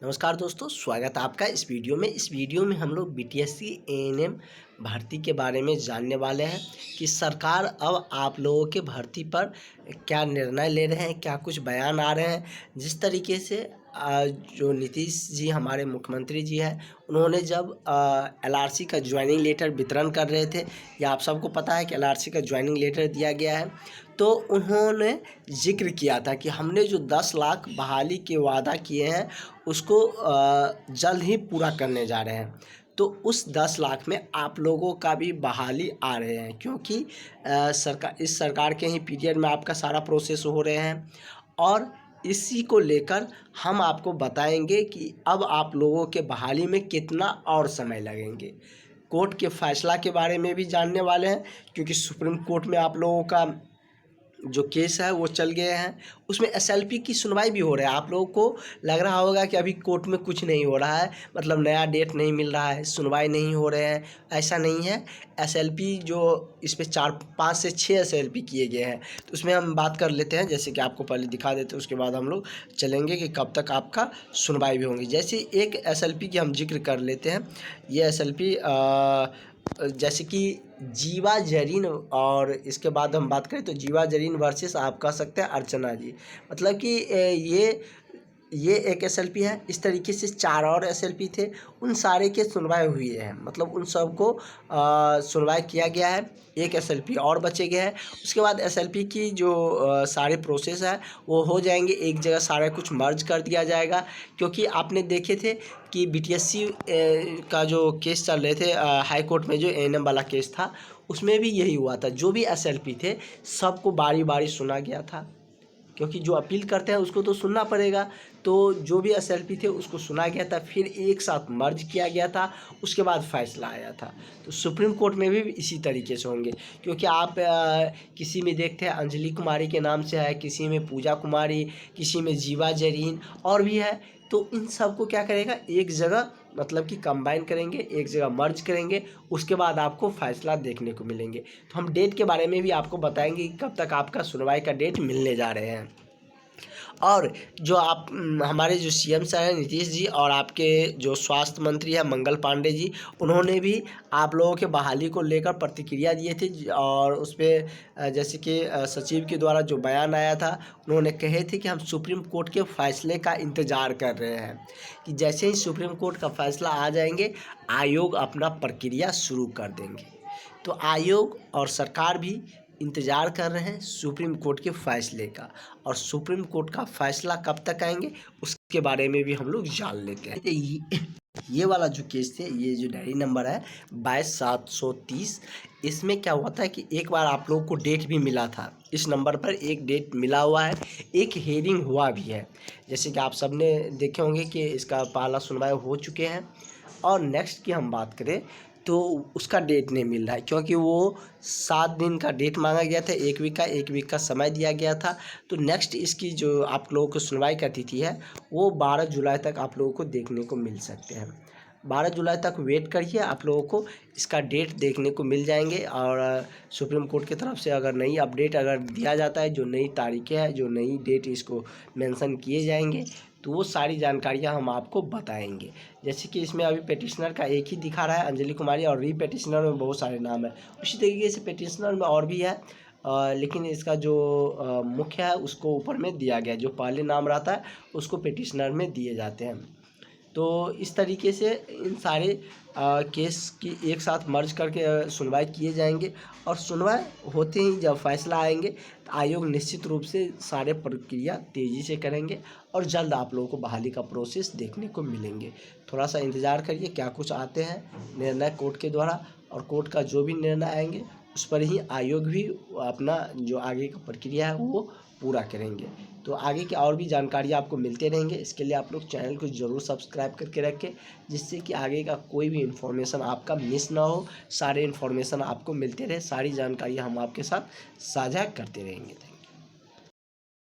नमस्कार दोस्तों, स्वागत है आपका इस वीडियो में। इस वीडियो में हम लोग बीटीएससी एएनएम भर्ती के बारे में जानने वाले हैं कि सरकार अब आप लोगों के भर्ती पर क्या निर्णय ले रहे हैं, क्या कुछ बयान आ रहे हैं। जिस तरीके से जो नीतीश जी हमारे मुख्यमंत्री जी हैं, उन्होंने जब एलआरसी का ज्वाइनिंग लेटर वितरण कर रहे थे, या आप सबको पता है कि एलआरसी का ज्वाइनिंग लेटर दिया गया है, तो उन्होंने जिक्र किया था कि हमने जो 10 लाख बहाली के वादा किए हैं उसको जल्द ही पूरा करने जा रहे हैं। तो उस 10 लाख में आप लोगों का भी बहाली आ रहे हैं, क्योंकि इस सरकार के ही पीरियड में आपका सारा प्रोसेस हो रहे हैं। और इसी को लेकर हम आपको बताएंगे कि अब आप लोगों के बहाली में कितना और समय लगेंगे। कोर्ट के फैसला के बारे में भी जानने वाले हैं, क्योंकि सुप्रीम कोर्ट में आप लोगों का जो केस है वो चल गए हैं, उसमें एसएलपी की सुनवाई भी हो रहा है। आप लोगों को लग रहा होगा कि अभी कोर्ट में कुछ नहीं हो रहा है, मतलब नया डेट नहीं मिल रहा है, सुनवाई नहीं हो रहे हैं। ऐसा नहीं है। एसएलपी जो इस पे 5 से 6 एसएलपी किए गए हैं, तो उसमें हम बात कर लेते हैं। जैसे कि आपको पहले दिखा देते हैं, उसके बाद हम लोग चलेंगे कि कब तक आपका सुनवाई भी होंगी। जैसे एक एसएलपी की हम जिक्र कर लेते हैं। ये एसएलपी जैसे कि जीवा जरीन, और इसके बाद हम बात करें तो जीवा जरीन वर्सेस आप कह सकते हैं अर्चना जी। मतलब कि ये एक एसएलपी है। इस तरीके से 4 और एसएलपी थे, उन सारे के सुनवाई हुई है, मतलब उन सब को सुनवाई किया गया है। एक एसएलपी और बचे गए हैं। उसके बाद एसएलपी की जो सारे प्रोसेस है वो हो जाएंगे, एक जगह सारा कुछ मर्ज कर दिया जाएगा। क्योंकि आपने देखे थे कि बीटीएससी का जो केस चल रहे थे हाई कोर्ट में, जो एएनएम वाला केस था, उसमें भी यही हुआ था। जो भी एसएलपी थे सबको बारी बारी सुना गया था, क्योंकि जो अपील करते हैं उसको तो सुनना पड़ेगा। तो जो भी एसएलपी थे उसको सुना गया था, फिर एक साथ मर्ज किया गया था, उसके बाद फैसला आया था। तो सुप्रीम कोर्ट में भी इसी तरीके से होंगे, क्योंकि आप किसी में देखते हैं अंजलि कुमारी के नाम से है, किसी में पूजा कुमारी, किसी में जीवा जरीन और भी है। तो इन सब को क्या करेगा, एक जगह मतलब कि कंबाइन करेंगे, एक जगह मर्ज करेंगे, उसके बाद आपको फैसला देखने को मिलेंगे। तो हम डेट के बारे में भी आपको बताएंगे कि कब तक आपका सुनवाई का डेट मिलने जा रहे हैं। और जो आप हमारे जो सीएम साहब हैं नीतीश जी, और आपके जो स्वास्थ्य मंत्री हैं मंगल पांडे जी, उन्होंने भी आप लोगों के बहाली को लेकर प्रतिक्रिया दिए थे। और उस पर जैसे कि सचिव के द्वारा जो बयान आया था, उन्होंने कहे थे कि हम सुप्रीम कोर्ट के फैसले का इंतज़ार कर रहे हैं, कि जैसे ही सुप्रीम कोर्ट का फैसला आ जाएंगे आयोग अपना प्रक्रिया शुरू कर देंगे। तो आयोग और सरकार भी इंतज़ार कर रहे हैं सुप्रीम कोर्ट के फैसले का, और सुप्रीम कोर्ट का फैसला कब तक आएंगे उसके बारे में भी हम लोग जान लेते हैं। ये वाला जो केस थे, ये जो डायरी नंबर है 22,730, इसमें क्या हुआ था कि एक बार आप लोगों को डेट भी मिला था। इस नंबर पर एक डेट मिला हुआ है, एक हेयरिंग हुआ भी है। जैसे कि आप सब ने देखे होंगे कि इसका पहला सुनवाई हो चुके हैं। और नेक्स्ट की हम बात करें तो उसका डेट नहीं मिल रहा है, क्योंकि वो 7 दिन का डेट मांगा गया था, 1 वीक का समय दिया गया था। तो नेक्स्ट इसकी जो आप लोगों को सुनवाई का तिथि है वो 12 जुलाई तक आप लोगों को देखने को मिल सकते हैं। 12 जुलाई तक वेट करिए, आप लोगों को इसका डेट देखने को मिल जाएंगे। और सुप्रीम कोर्ट की तरफ से अगर नई अपडेट अगर दिया जाता है, जो नई तारीखें हैं, जो नई डेट इसको मेंशन किए जाएंगे, तो वो सारी जानकारियाँ हम आपको बताएंगे। जैसे कि इसमें अभी पेटिशनर का एक ही दिखा रहा है, अंजलि कुमारी, और री पेटिशनर में बहुत सारे नाम हैं। उसी तरीके से पेटिशनर में और भी है, लेकिन इसका जो मुख्य है उसको ऊपर में दिया गया, जो पहले नाम रहता है उसको पेटिशनर में दिए जाते हैं। तो इस तरीके से इन सारे केस की एक साथ मर्ज करके सुनवाई किए जाएंगे। और सुनवाई होते ही जब फैसला आएंगे तो आयोग निश्चित रूप से सारे प्रक्रिया तेज़ी से करेंगे, और जल्द आप लोगों को बहाली का प्रोसेस देखने को मिलेंगे। थोड़ा सा इंतज़ार करिए, क्या कुछ आते हैं निर्णय कोर्ट के द्वारा, और कोर्ट का जो भी निर्णय आएंगे उस पर ही आयोग भी अपना जो आगे का प्रक्रिया है वो पूरा करेंगे। तो आगे की और भी जानकारी आपको मिलते रहेंगे। इसके लिए आप लोग चैनल को ज़रूर सब्सक्राइब करके रखें, जिससे कि आगे का कोई भी इन्फॉर्मेशन आपका मिस ना हो, सारे इन्फॉर्मेशन आपको मिलते रहे, सारी जानकारी हम आपके साथ साझा करते रहेंगे।